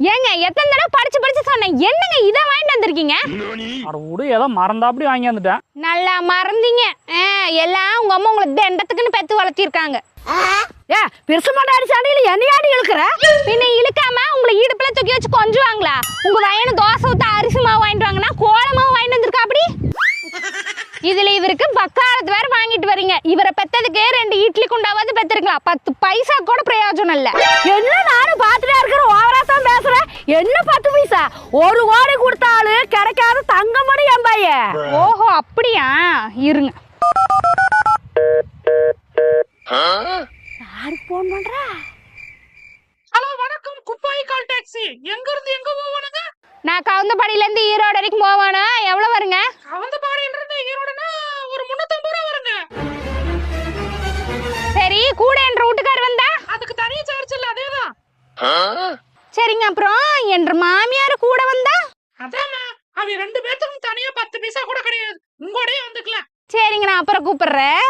ஏங்க எத்தனை தடவை படிச்சு சொன்னேன், என்னங்க இதை வாங்கிட்டு வந்திருக்கீங்க? அட விடு, ஏதோ மறந்தாப்படி வாங்கி வந்துட்டேன். நல்லா மறந்தீங்க. எல்லாம் உங்க அம்மா உங்களை தண்டத்துக்குன்னு பெத்து வளர்த்திருக்காங்க. ஏ பெருசு மாட்டாடி சண்டையில என்னையாடி இழுக்கிற? பின்ன இழுக்காம உங்களை இடுப்புல தூக்கி வச்சு கொஞ்சுவாங்களா? உங்க வயனு தோசை ஊத்த அரிசி மாவு வாங்கிட்டு வாங்கினா கோலமாவு வாங்கிட்டு வந்திருக்கா அப்படி. இதுல இவருக்கு பக்காலத்து வேற வாங்கிட்டு வரீங்க. இவரை பெத்ததுக்கு 2 இட்லி குண்டாவது பெத்திருக்கலாம். 10 பைசா கூட பிரயோஜனம் இல்ல. என்ன நானும் பாத்துட்டே இருக்கிறேன், ஓவரா தான் பேசுறேன். என்ன 10 பைசா? 1 கோடி கொடுத்தாலும் கிடைக்காத தங்கமணி என் பையன். ஓஹோ அப்படியா, இருங்க. யாரு போன் பண்றா? ஹலோ வணக்கம், குப்பாய் கால் டாக்ஸி. எங்க இருந்து எங்க போவானுங்க? நான் கவுந்தபாடியில இருந்து ஈரோடு வரைக்கும் போவானா? எவ்வளவு வருங்க? கவுந்தபாடியில இருந்து ஈரோடுனா ஒரு 350 ரூபா வருங்க. சரி, கூட என்ற வீட்டுக்கார் வந்தா அதுக்கு தனி சார்ஜ் இல்ல, அதேதான். சரிங்க. அப்புறம் என்ற மாமியார் கூட வந்தா? அதாம்மா, அவ 2 பேத்துக்கும் தனியா 10 பைசா கூட கிடையாது, உங்களோடய வந்துக்கலாம். சரிங்க, நான் அப்புறம் கூப்பிடுறேன்.